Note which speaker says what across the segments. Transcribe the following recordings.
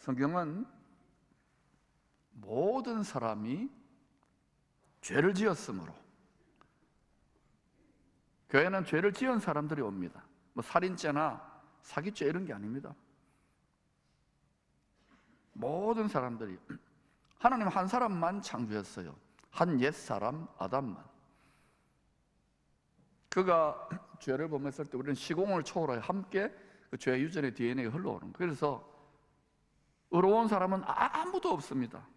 Speaker 1: 성경은 모든 사람이 죄를 지었으므로, 교회는 죄를 지은 사람들이 옵니다. 뭐 살인죄나 사기죄 이런 게 아닙니다. 모든 사람들이, 하나님 한 사람만 창조했어요. 한 옛사람 아담만. 그가 죄를 범했을 때 우리는 시공을 초월하여 함께 그 죄 유전의 DNA가 흘러오는 거예요. 그래서 의로운 사람은 아무도 없습니다.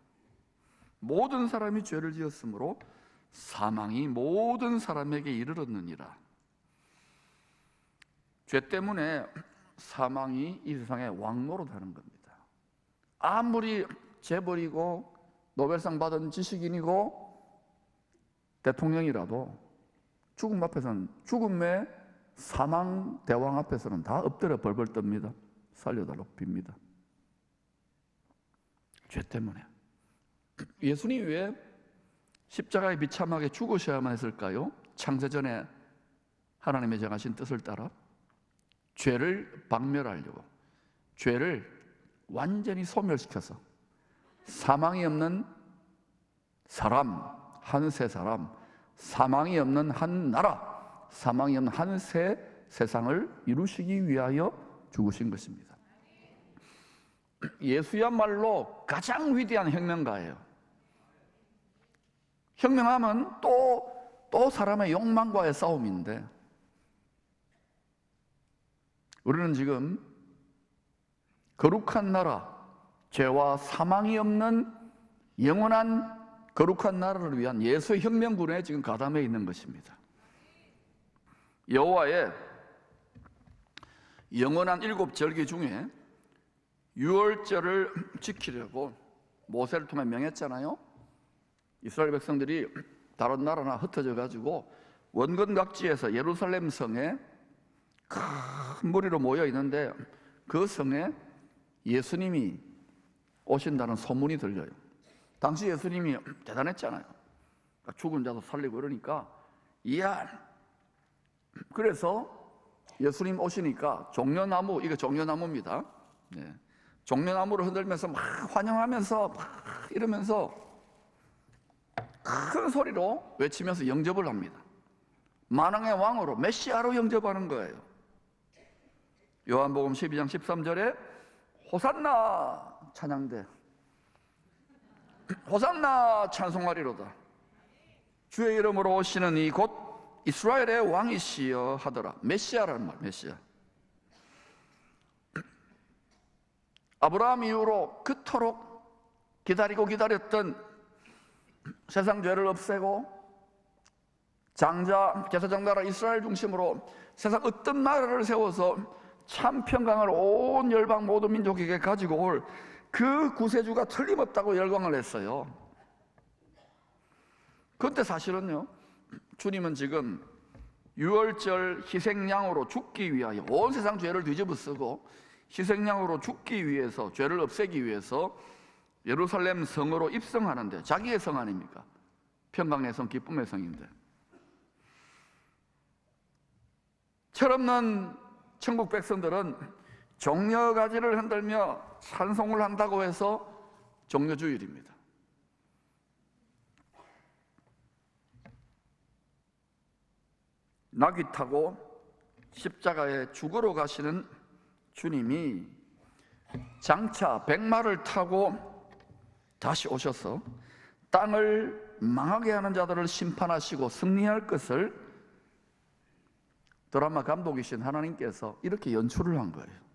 Speaker 1: 모든 사람이 죄를 지었으므로 사망이 모든 사람에게 이르렀느니라. 죄 때문에 사망이 이 세상에 왕노릇하는 겁니다. 아무리 재벌이고 노벨상 받은 지식인이고 대통령이라도 죽음 앞에서는, 죽음의 사망 대왕 앞에서는 다 엎드려 벌벌 떱니다. 살려달라고 빕니다. 죄 때문에. 예수님이 왜 십자가에 비참하게 죽으셔야만 했을까요? 창세전에 하나님의 정하신 뜻을 따라 죄를 박멸하려고, 죄를 완전히 소멸시켜서 사망이 없는 사람, 한 세 사람, 사망이 없는 한 나라, 사망이 없는 한 새 세상을 이루시기 위하여 죽으신 것입니다. 예수야말로 가장 위대한 혁명가예요. 혁명하면 또 사람의 욕망과의 싸움인데, 우리는 지금 거룩한 나라, 죄와 사망이 없는 영원한 거룩한 나라를 위한 예수의 혁명군에 지금 가담해 있는 것입니다. 여호와의 영원한 7절기 중에 유월절을 지키려고 모세를 통해 명했잖아요. 이스라엘 백성들이 다른 나라나 흩어져 가지고 원근 각지에서 예루살렘 성에 큰 무리로 모여 있는데, 그 성에 예수님이 오신다는 소문이 들려요. 당시 예수님이 대단했잖아요. 죽은 자도 살리고 이러니까, 이야, 그래서 예수님 오시니까 종려나무, 이거 종려나무입니다. 네. 종려나무를 흔들면서 막 환영하면서 막 이러면서 큰 소리로 외치면서 영접을 합니다. 만왕의 왕으로, 메시아로 영접하는 거예요. 요한복음 12장 13절에 호산나 찬양대, 호산나 찬송하리로다. 주의 이름으로 오시는 이 곧 이스라엘의 왕이시여 하더라. 메시아라는 말, 메시아. 아브라함 이후로 그토록 기다리고 기다렸던 세상 죄를 없애고 장자, 제사장 나라 이스라엘 중심으로 세상 어떤 나라를 세워서 참 평강을 온 열방 모든 민족에게 가지고 올 그 구세주가 틀림없다고 열광을 했어요. 그런데 사실은요, 주님은 지금 유월절 희생양으로 죽기 위하여 온 세상 죄를 뒤집어 쓰고 희생양으로 죽기 위해서, 죄를 없애기 위해서 예루살렘 성으로 입성하는데, 자기의 성 아닙니까? 평강의 성, 기쁨의 성인데, 철없는 천국 백성들은 종려가지를 흔들며 찬송을 한다고 해서 종려주일입니다. 나귀 타고 십자가에 죽으러 가시는 주님이 장차 백마를 타고 다시 오셔서 땅을 망하게 하는 자들을 심판하시고 승리할 것을 드라마 감독이신 하나님께서 이렇게 연출을 한 거예요.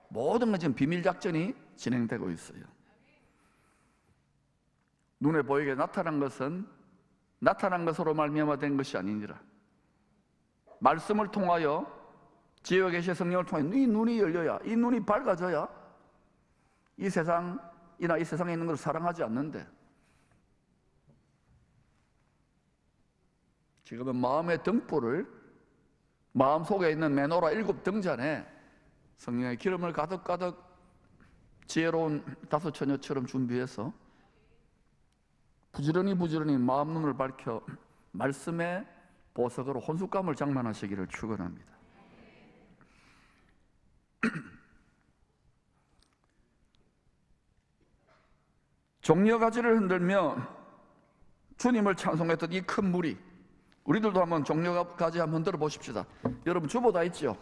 Speaker 1: 모든 건 지금 비밀작전이 진행되고 있어요. 눈에 보이게 나타난 것은 나타난 것으로 말미암아 된 것이 아니니라. 말씀을 통하여, 지어 계신 성령을 통해 네 눈이 열려야, 이 눈이 밝아져야 이 세상이나 이 세상에 있는 것을 사랑하지 않는데, 지금은 마음의 등불을, 마음속에 있는 메노라 7등잔에 성령의 기름을 가득가득 지혜로운 다섯 처녀처럼 준비해서 부지런히 마음 눈을 밝혀 말씀의 보석으로 혼숙감을 장만하시기를 축원합니다. 종려가지를 흔들며 주님을 찬송했던 이 큰 무리, 우리들도 한번 종려가지 한번 흔들어 보십시다. 여러분 주보 다 있죠?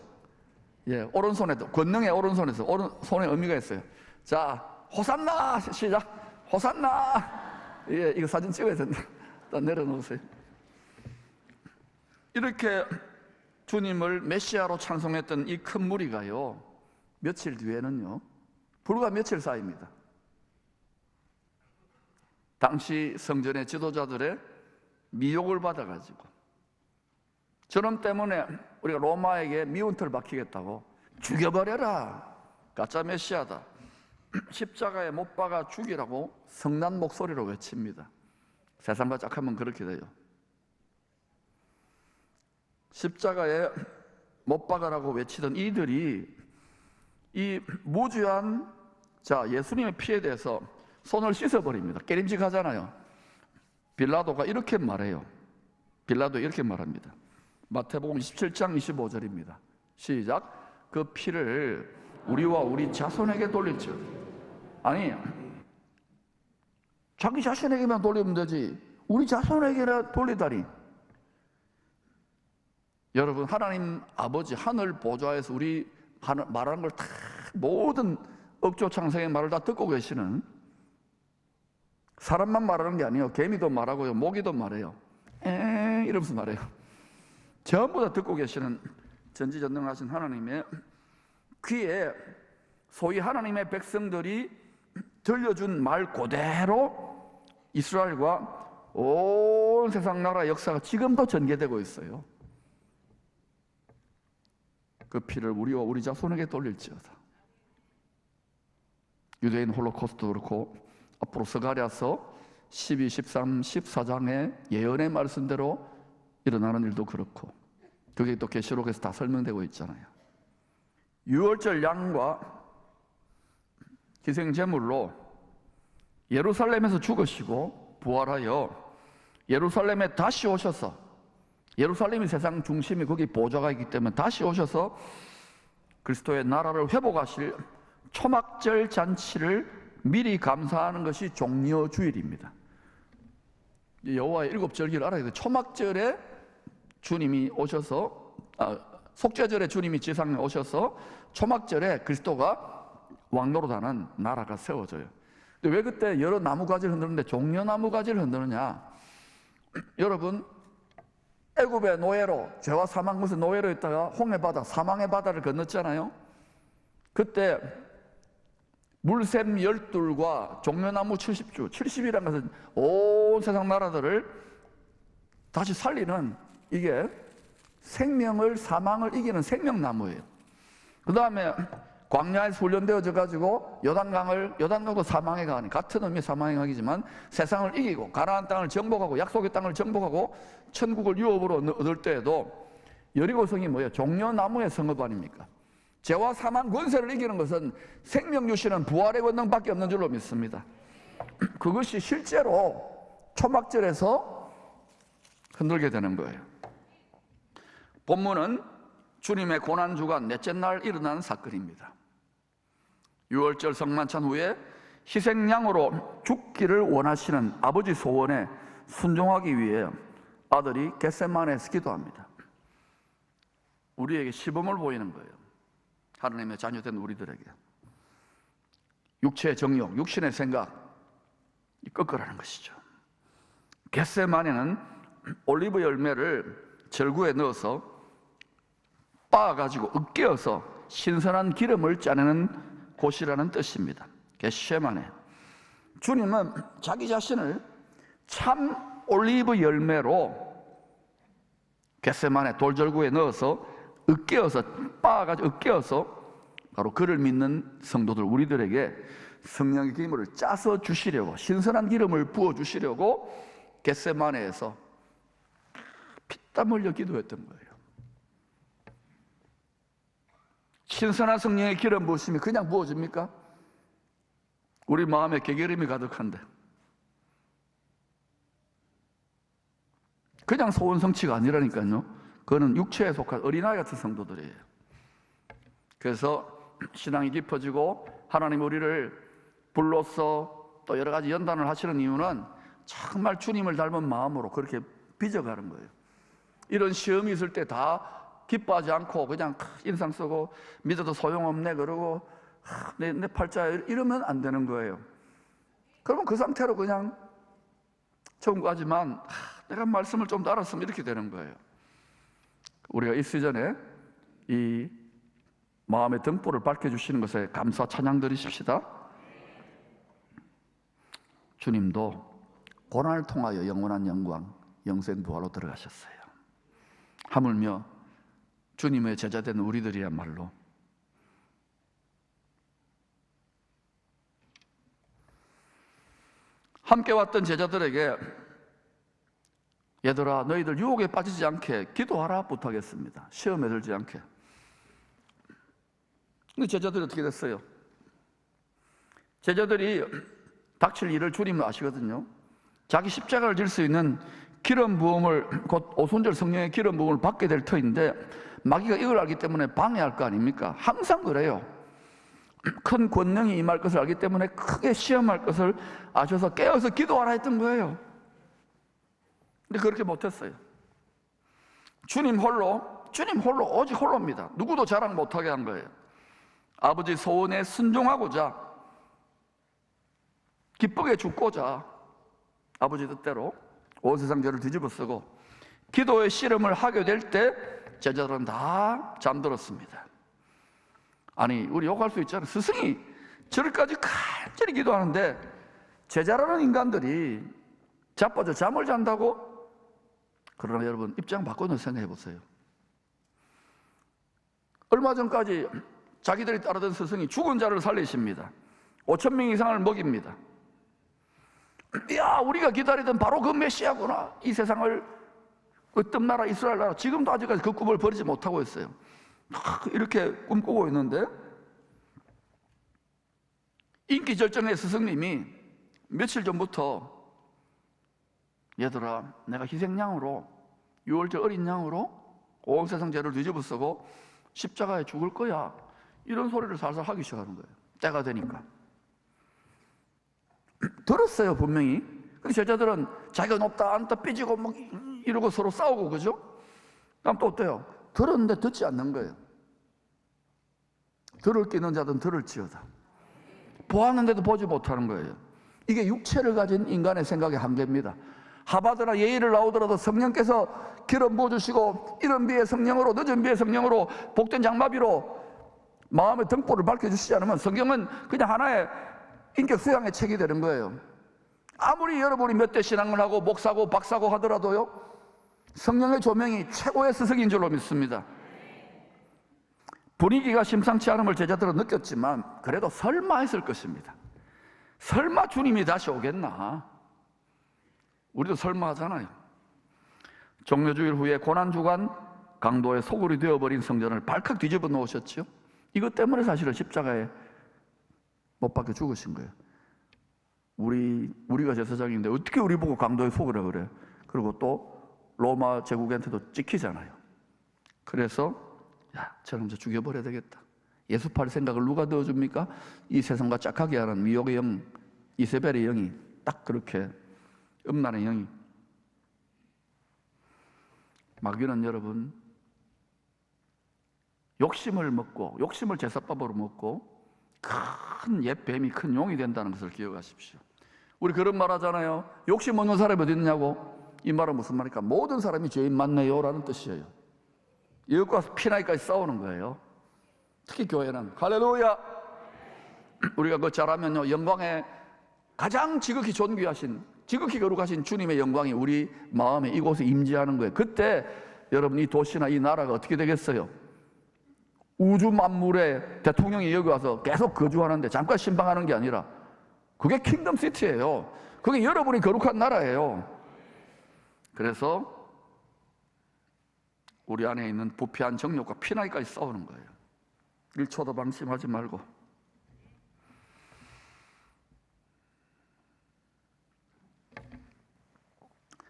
Speaker 1: 예, 오른손에도, 권능의 오른손에서 손에 의미가 있어요. 자, 호산나 시작. 호산나. 예, 이거 사진 찍어야 된다. 일단 내려놓으세요. 이렇게 주님을 메시아로 찬송했던 이 큰 무리가요, 며칠 뒤에는요, 불과 며칠 사이입니다, 당시 성전의 지도자들의 미혹을 받아가지고 저놈 때문에 우리가 로마에게 미운털 박히겠다고 죽여버려라, 가짜 메시아다, 십자가에 못 박아 죽이라고 성난 목소리로 외칩니다. 세상과 짝하면 그렇게 돼요. 십자가에 못 박아라고 외치던 이들이 이 무주한 예수님의 피에 대해서 손을 씻어버립니다. 깨림직하잖아요. 빌라도가 이렇게 말해요. 빌라도 이렇게 말합니다. 마태복음 27장 25절입니다. 시작. 그 피를 우리와 우리 자손에게 돌릴지어다. 아니, 자기 자신에게만 돌리면 되지 우리 자손에게나 돌리다니. 여러분, 하나님 아버지 하늘 보좌에서 우리 말하는 걸 다, 모든 억조창생의 말을 다 듣고 계시는, 사람만 말하는 게 아니에요. 개미도 말하고요, 모기도 말해요. 이러면서 말해요. 전부 다 듣고 계시는 전지전능하신 하나님의 귀에 소위 하나님의 백성들이 들려준 말 그대로 이스라엘과 온 세상 나라 역사가 지금도 전개되고 있어요. 그 피를 우리와 우리 자손에게 돌릴지어다. 유대인 홀로코스트도 그렇고, 앞으로 스가랴서 12, 13, 14장의 예언의 말씀대로 일어나는 일도 그렇고, 그게 또 계시록에서 다 설명되고 있잖아요. 유월절 양과 희생제물로 예루살렘에서 죽으시고 부활하여 예루살렘에 다시 오셔서, 예루살렘이 세상 중심이 거기 보좌가 있기 때문에 다시 오셔서 그리스도의 나라를 회복하실 초막절 잔치를 미리 감사하는 것이 종려주일입니다. 여호와의 일곱 절기를 알아야 돼요. 초막절에 주님이 오셔서, 속죄절에 주님이 지상에 오셔서 초막절에 그리스도가 왕노릇하는 나라가 세워져요. 근데 왜 그때 여러 나무가지를 흔드는데 종려나무가지를 흔드느냐? 여러분, 애굽의 노예로, 죄와 사망 것은 노예로 있다가 홍해바다, 사망의 바다를 건넜잖아요. 그때 물샘 12과 종려나무 70주, 70이라는 것은 온 세상 나라들을 다시 살리는, 이게 생명을, 사망을 이기는 생명나무예요. 그 다음에 광야에서 훈련되어져 가지고 요단강도 사망의 강이, 같은 의미의 사망의 강이지만 세상을 이기고 가나안 땅을 정복하고 약속의 땅을 정복하고 천국을 유업으로 얻을 때에도 여리고성이 뭐예요? 종려나무의 성읍 아닙니까? 죄와 사망 권세를 이기는 것은 생명 주시는 부활의 권능밖에 없는 줄로 믿습니다. 그것이 실제로 초막절에서 흔들게 되는 거예요. 본문은 주님의 고난주간 넷째 날 일어난 사건입니다. 유월절 성만찬 후에 희생양으로 죽기를 원하시는 아버지 소원에 순종하기 위해 아들이 겟세마네에서 기도합니다. 우리에게 시범을 보이는 거예요. 하나님의 자녀된 우리들에게 육체의 정욕, 육신의 생각 꺾으라는 것이죠. 겟세마네는 올리브 열매를 절구에 넣어서 빻아가지고 으깨어서 신선한 기름을 짜내는 곳이라는 뜻입니다. 겟세마네. 주님은 자기 자신을 참 올리브 열매로 겟세마네 돌절구에 넣어서 으깨어서, 빻아가지고 으깨어서 바로 그를 믿는 성도들, 우리들에게 성령의 기름을 짜서 주시려고, 신선한 기름을 부어 주시려고 겟세마네에서 피땀 흘려 기도했던 거예요. 신선한 성령의 기름 부으심이 그냥 부어집니까? 우리 마음에 게으름이 가득한데, 그냥 소원성취가 아니라니까요. 그거는 육체에 속한 어린아이 같은 성도들이에요. 그래서 신앙이 깊어지고 하나님 우리를 불로써 또 여러 가지 연단을 하시는 이유는 정말 주님을 닮은 마음으로 그렇게 빚어가는 거예요. 이런 시험이 있을 때 다 기뻐하지 않고 그냥 인상 쓰고 믿어도 소용없네 그러고 내 팔자 이러면 안 되는 거예요. 그러면 그 상태로 그냥 천국 가지만 내가 말씀을 좀 더 알았으면 이렇게 되는 거예요. 우리가 이 시즌에 이 마음의 등불을 밝혀주시는 것에 감사 찬양 드리십시다. 주님도 고난을 통하여 영원한 영광, 영생 부활로 들어가셨어요. 하물며 주님의 제자된 우리들이야말로 함께 왔던 제자들에게 얘들아 너희들 유혹에 빠지지 않게 기도하라 부탁했습니다. 시험에 들지 않게. 근데 제자들이 어떻게 됐어요? 제자들이 닥칠 일을 주님은 아시거든요. 자기 십자가를 질 수 있는 기름 부음을 곧 오순절 성령의 기름 부음을 받게 될 터인데 마귀가 이걸 알기 때문에 방해할 거 아닙니까? 항상 그래요. 큰 권능이 임할 것을 알기 때문에 크게 시험할 것을 아셔서 깨어서 기도하라 했던 거예요. 근데 그렇게 못했어요. 주님 홀로 오직 홀로입니다. 누구도 자랑 못하게 한 거예요. 아버지 소원에 순종하고자 기쁘게 죽고자 아버지 뜻대로 온 세상 죄를 뒤집어 쓰고 기도의 씨름을 하게 될 때 제자들은 다 잠들었습니다. 아니 우리 욕할 수 있잖아요. 스승이 저렇게까지 간절히 기도하는데 제자라는 인간들이 자빠져 잠을 잔다고? 그러나 여러분 입장 바꿔서 생각해 보세요. 얼마 전까지 자기들이 따르던 스승이 죽은 자를 살리십니다. 5,000명 이상을 먹입니다. 야 우리가 기다리던 바로 그 메시아구나. 이 세상을 그 뜸나라 이스라엘 나라 지금도 아직까지 그 꿈을 버리지 못하고 있어요. 이렇게 꿈꾸고 있는데 인기 절정의 스승님이 며칠 전부터 얘들아 내가 희생양으로 유월절 어린 양으로 온 세상 죄를 뒤집어 쓰고 십자가에 죽을 거야 이런 소리를 살살 하기 시작하는 거예요. 때가 되니까 들었어요 분명히. 근데 제자들은 자기가 높다 앉다 삐지고 막 이러고 서로 싸우고 그죠? 그럼 또 어때요? 들었는데 듣지 않는 거예요. 들을 게 있는 자든 들을지어다. 보았는데도 보지 못하는 거예요. 이게 육체를 가진 인간의 생각의 한계입니다. 하바드나 예의를 나오더라도 성령께서 기름 부어주시고 이른 비의 성령으로 늦은 비의 성령으로 복된 장마비로 마음의 등불을 밝혀주시지 않으면 성경은 그냥 하나의 인격 수양의 책이 되는 거예요. 아무리 여러분이 몇 대 신앙을 하고 목사고 박사고 하더라도요 성령의 조명이 최고의 스승인 줄로 믿습니다. 분위기가 심상치 않음을 제자들은 느꼈지만 그래도 설마 했을 것입니다. 설마 주님이 다시 오겠나? 우리도 설마 하잖아요. 종료주일 후에 고난주간 강도의 소굴이 되어버린 성전을 발칵 뒤집어 놓으셨죠. 이것 때문에 사실은 십자가에 못 박혀 죽으신 거예요. 우리가 제사장인데 어떻게 우리 보고 강도의 소굴이라 그래? 그리고 또 로마 제국한테도 찍히잖아요. 그래서 야, 저놈 저 죽여버려야 되겠다. 예수 팔 생각을 누가 넣어줍니까? 이 세상과 짝하게 하는 미혹의 영, 이세벨의 영이 딱 그렇게 음란의 영이. 마귀는 여러분 욕심을 먹고 욕심을 제사밥으로 먹고 큰 옛뱀이 큰 용이 된다는 것을 기억하십시오. 우리 그런 말 하잖아요. 욕심 없는 사람이 어디 있냐고. 이 말은 무슨 말입니까? 모든 사람이 죄인 맞네요 라는 뜻이에요. 이것과 피나기까지 싸우는 거예요. 특히 교회는. 할렐루야. 우리가 그거 잘하면요 영광에 가장 지극히 존귀하신 지극히 거룩하신 주님의 영광이 우리 마음에 이곳에 임재하는 거예요. 그때 여러분 이 도시나 이 나라가 어떻게 되겠어요? 우주 만물의 대통령이 여기 와서 계속 거주하는데 잠깐 신방하는 게 아니라 그게 킹덤 시티예요. 그게 여러분이 거룩한 나라예요. 그래서 우리 안에 있는 부패한 정욕과 피나기까지 싸우는 거예요. 1초도 방심하지 말고.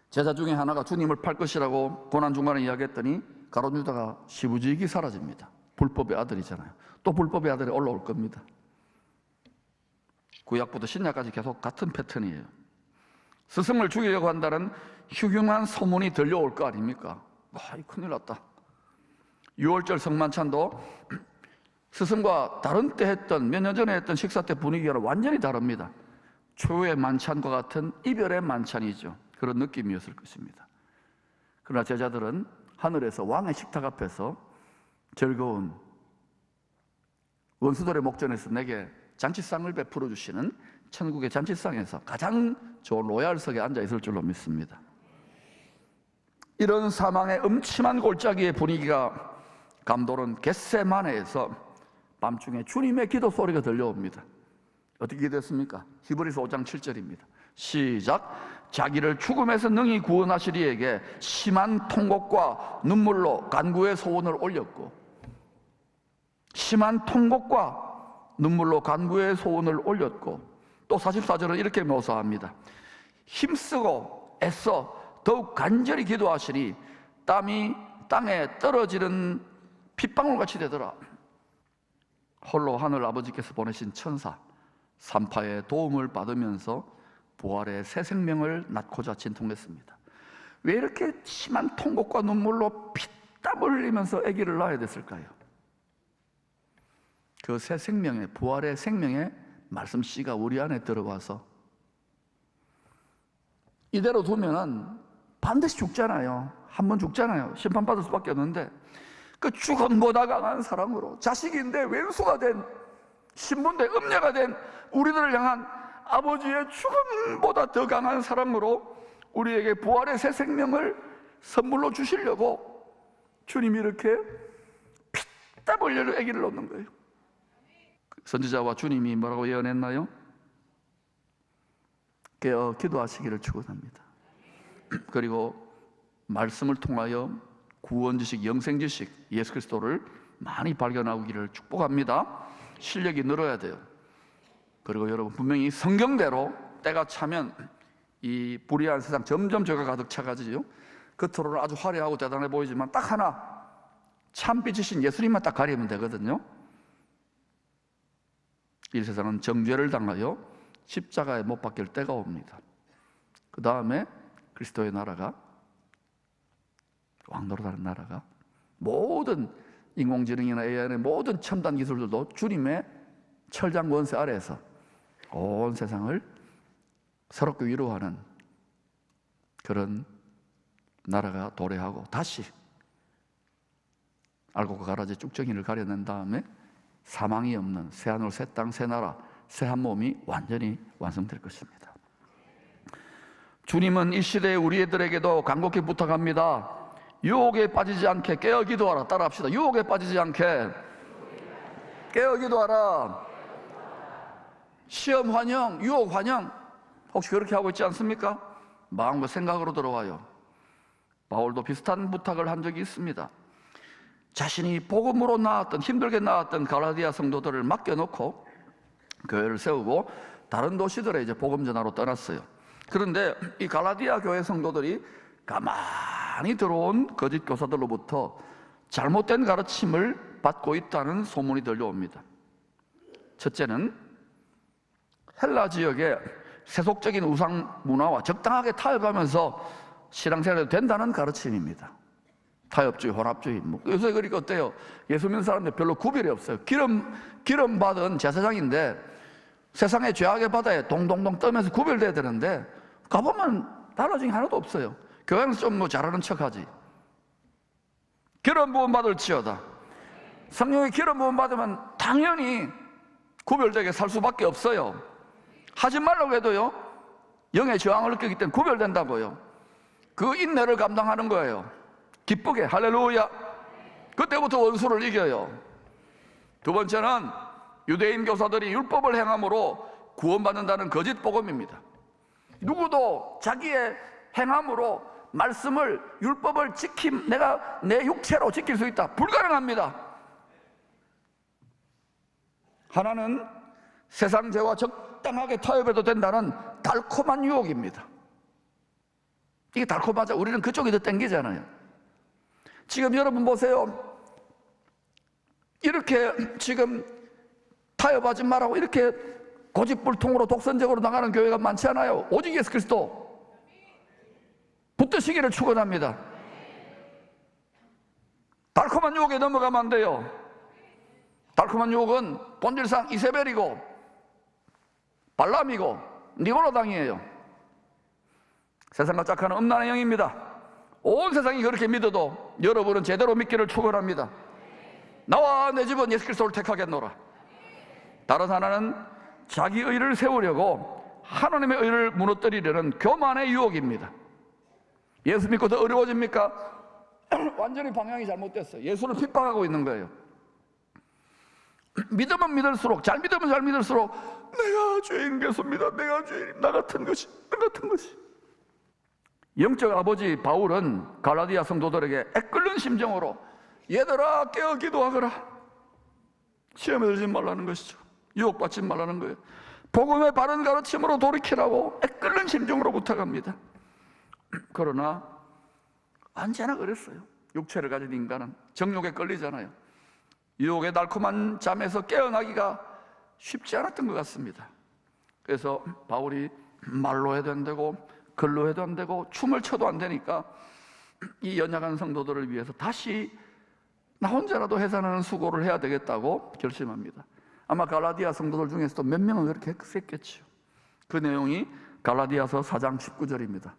Speaker 1: 제자 중에 하나가 주님을 팔 것이라고 고난중간에 이야기했더니 가룟 유다가 시부지익이 사라집니다. 불법의 아들이잖아요. 또 불법의 아들이 올라올 겁니다. 구약부터 신약까지 계속 같은 패턴이에요. 스승을 죽이려고 한다는 흉흉한 소문이 들려올 거 아닙니까? 큰일 났다. 6월절 성만찬도 스승과 다른 때 했던, 몇 년 전에 했던 식사 때 분위기가 완전히 다릅니다. 초유의 만찬과 같은 이별의 만찬이죠. 그런 느낌이었을 것입니다. 그러나 제자들은 하늘에서 왕의 식탁 앞에서 즐거운 원수들의 목전에서 내게 잔치상을 베풀어 주시는 천국의 잔치상에서 가장 좋은 로얄석에 앉아 있을 줄로 믿습니다. 이런 사망의 음침한 골짜기의 분위기가 감도는 겟세마네에서 밤중에 주님의 기도 소리가 들려옵니다. 어떻게 기도했습니까? 히브리서 5장 7절입니다. 시작. 자기를 죽음에서 능히 구원하시리에게 심한 통곡과 눈물로 간구의 소원을 올렸고, 심한 통곡과 눈물로 간구의 소원을 올렸고, 또 44절은 이렇게 묘사합니다. 힘쓰고 애써 더욱 간절히 기도하시니 땀이 땅에 떨어지는 핏방울같이 되더라. 홀로 하늘 아버지께서 보내신 천사 산파의 도움을 받으면서 부활의 새 생명을 낳고자 진통했습니다. 왜 이렇게 심한 통곡과 눈물로 피땀을 흘리면서 아기를 낳아야 됐을까요? 그 새 생명의, 부활의 생명의 말씀씨가 우리 안에 들어와서 이대로 두면은 반드시 죽잖아요. 한 번 죽잖아요. 심판받을 수밖에 없는데, 그 죽음보다 강한 사랑으로 자식인데 왼수가 된, 신부인데 음녀가 된 우리들을 향한 아버지의 죽음보다 더 강한 사랑으로 우리에게 부활의 새 생명을 선물로 주시려고 주님이 이렇게 피땀 흘려 아기를 낳는 거예요. 선지자와 주님이 뭐라고 예언했나요? 깨어 기도하시기를 축원합니다. 그리고 말씀을 통하여 구원 지식, 영생 지식, 예수 그리스도를 많이 발견하기를 축복합니다. 실력이 늘어야 돼요. 그리고 여러분, 분명히 성경대로 때가 차면 이 불의한 세상 점점 죄가 가득 차가지요. 겉으로는 아주 화려하고 대단해 보이지만 딱 하나, 참빛이신 예수님만 딱 가리면 되거든요. 이 세상은 정죄를 당하여 십자가에 못 박힐 때가 옵니다. 그 다음에 그리스도의 나라가, 왕노릇하는 나라가, 모든 인공지능이나 AI의 모든 첨단 기술들도 주님의 철장 권세 아래에서 온 세상을 새롭게 위로하는 그런 나라가 도래하고, 다시 알곡과 가라지 쭉정이를 가려낸 다음에 사망이 없는 새하늘, 새 땅, 새 나라, 새 한 몸이 완전히 완성될 것입니다. 주님은 이 시대에 우리들에게도 간곡히 부탁합니다. 유혹에 빠지지 않게 깨어 기도하라. 따라합시다. 유혹에 빠지지 않게 깨어 기도하라. 시험 환영, 유혹 환영, 혹시 그렇게 하고 있지 않습니까? 마음과 생각으로 들어와요. 바울도 비슷한 부탁을 한 적이 있습니다. 자신이 복음으로 나왔던, 힘들게 나왔던 갈라디아 성도들을 맡겨놓고 교회를 세우고 다른 도시들에 이제 복음 전하러 떠났어요. 그런데 이 갈라디아 교회 성도들이 가만히 들어온 거짓 교사들로부터 잘못된 가르침을 받고 있다는 소문이 들려옵니다. 첫째는 헬라 지역의 세속적인 우상 문화와 적당하게 타협하면서 신앙생활이 된다는 가르침입니다. 타협주의, 혼합주의. 요새 그러니까 어때요? 예수 믿는 사람들 별로 구별이 없어요. 기름 받은 제사장인데 세상의 죄악의 바다에 동동동 떠면서 구별돼야 되는데 가보면 달라진 게 하나도 없어요. 교회에서 좀 잘하는 척하지. 기름 부음 받을지어다. 성령의 기름 부음 받으면 당연히 구별되게 살 수밖에 없어요. 하지 말라고 해도요, 영의 저항을 느끼기 때문에 구별된다고요. 그 인내를 감당하는 거예요. 기쁘게. 할렐루야. 그때부터 원수를 이겨요. 두 번째는 유대인 교사들이 율법을 행함으로 구원받는다는 거짓 복음입니다. 누구도 자기의 행함으로 말씀을, 율법을 내가 내 육체로 지킬 수 있다. 불가능합니다. 하나는 세상 죄와 적당하게 타협해도 된다는 달콤한 유혹입니다. 이게 달콤하죠. 우리는 그쪽이 더 땡기잖아요. 지금 여러분 보세요. 이렇게 지금 타협하지 말라고 이렇게 고집불통으로 독선적으로 나가는 교회가 많지 않아요. 오직 예수 그리스도 붙드시기를 축원합니다. 달콤한 유혹에 넘어가면 안 돼요. 달콤한 유혹은 본질상 이세벨이고 발람이고 니고로당이에요. 세상과 짝하는 음란의 영입니다. 온 세상이 그렇게 믿어도 여러분은 제대로 믿기를 축원합니다. 나와 내 집은 예수 그리스도를 택하겠노라. 다른 하나는 자기 의를 세우려고 하나님의 의를 무너뜨리려는 교만의 유혹입니다. 예수 믿고 더 어려워집니까? 완전히 방향이 잘못됐어요. 예수를 핍박하고 있는 거예요. 믿으면 믿을수록, 잘 믿으면 잘 믿을수록 내가 죄인 됐습니다. 내가 죄인, 나 같은 것이. 영적 아버지 바울은 갈라디아 성도들에게 애끓는 심정으로 얘들아 깨어 기도하거라. 시험에 들지 말라는 것이죠. 유혹받지 말라는 거예요. 복음의 바른 가르침으로 돌이키라고 애끓는 심정으로 부탁합니다. 그러나 언제나 그랬어요. 육체를 가진 인간은 정욕에 끌리잖아요. 유혹의 달콤한 잠에서 깨어나기가 쉽지 않았던 것 같습니다. 그래서 바울이 말로 해도 안 되고 글로 해도 안 되고 춤을 춰도 안 되니까 이 연약한 성도들을 위해서 다시 나 혼자라도 해산하는 수고를 해야 되겠다고 결심합니다. 아마 갈라디아 성도들 중에서도 몇 명은 그렇게 했겠죠. 그 내용이 갈라디아서 4장 19절입니다.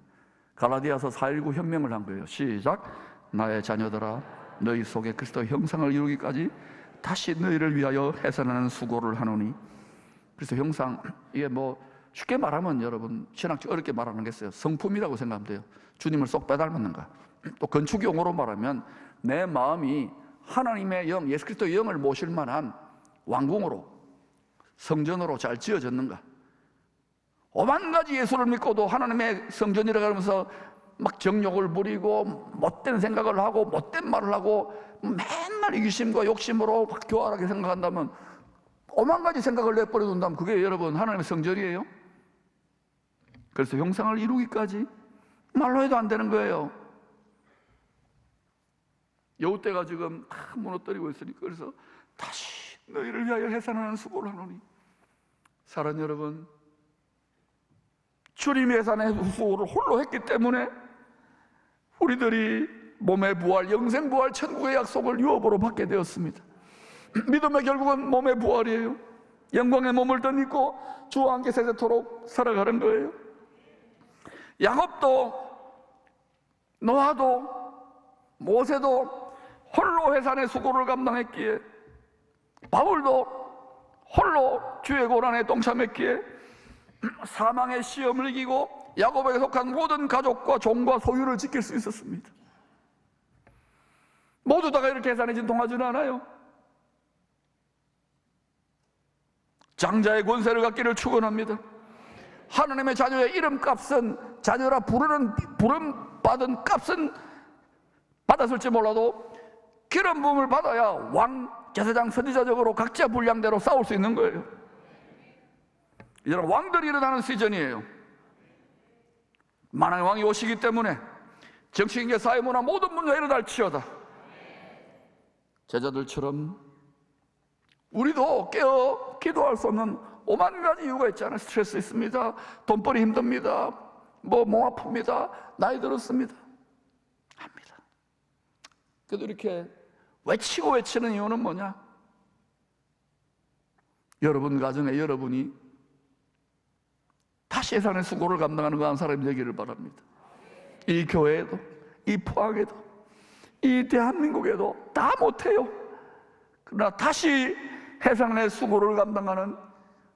Speaker 1: 갈라디아서 4.19 혁명을 한 거예요. 시작. 나의 자녀들아 너희 속에 그리스도의 형상을 이루기까지 다시 너희를 위하여 해산하는 수고를 하노니. 그래서 형상, 이게 뭐 쉽게 말하면 여러분 신학적 어렵게 말하는 게 있어요. 성품이라고 생각하면 돼요. 주님을 쏙 빼닮았는가. 또 건축 용어로 말하면 내 마음이 하나님의 영, 예수 그리스도의 영을 모실 만한 왕궁으로, 성전으로 잘 지어졌는가. 오만 가지 예수를 믿고도 하나님의 성전이라 그러면서 막 정욕을 부리고 못된 생각을 하고 못된 말을 하고 맨날 이기심과 욕심으로 막 교활하게 생각한다면, 오만 가지 생각을 내버려 둔다면 그게 여러분 하나님의 성전이에요? 그래서 형상을 이루기까지 말로 해도 안 되는 거예요. 여우떼가 지금 다 무너뜨리고 있으니까 그래서 다시 너희를 위하여 해산하는 수고를 하노니. 사랑 여러분, 주님이 해산의 수고를 홀로 했기 때문에 우리들이 몸의 부활, 영생 부활, 천국의 약속을 유업으로 받게 되었습니다. 믿음의 결국은 몸의 부활이에요. 영광의 몸을 덧입고 주와 함께 세세토록 살아가는 거예요. 야곱도 노아도 모세도 홀로 해산의 수고를 감당했기에, 바울도 홀로 주의 고난에 동참했기에 사망의 시험을 이기고 야곱에게 속한 모든 가족과 종과 소유를 지킬 수 있었습니다. 모두 다가 이렇게 해산에 진통하지는 않아요. 장자의 권세를 갖기를 축원합니다. 하나님의 자녀의 이름값은, 자녀라 부름 받은 값은 받았을지 몰라도 기름 부음을 받아야 왕, 제사장, 선지자적으로 각자 분량대로 싸울 수 있는 거예요. 이제 왕들이 일어나는 시즌이에요. 만왕의 왕이 오시기 때문에 정치인계 사회문화 모든 분야에 일어날지어다. 제자들처럼 우리도 깨어 기도할 수 없는 오만 가지 이유가 있잖아요. 스트레스 있습니다. 돈벌이 힘듭니다. 몸 아픕니다. 나이 들었습니다. 합니다. 그래도 이렇게 외치는 이유는 뭐냐? 여러분 가정에 여러분이 다시 해산의 수고를 감당하는 그 한 사람이 되기를 바랍니다. 이 교회에도, 이 포항에도, 이 대한민국에도 다 못해요. 그러나 다시 해산의 수고를 감당하는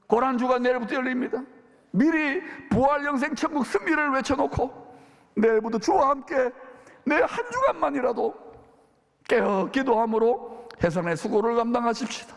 Speaker 1: 고난주가 내일부터 열립니다. 미리 부활 영생 천국 승리를 외쳐놓고 내일부터 주와 함께 내 한 주간만이라도 깨어 기도함으로 해산의 수고를 감당하십시다.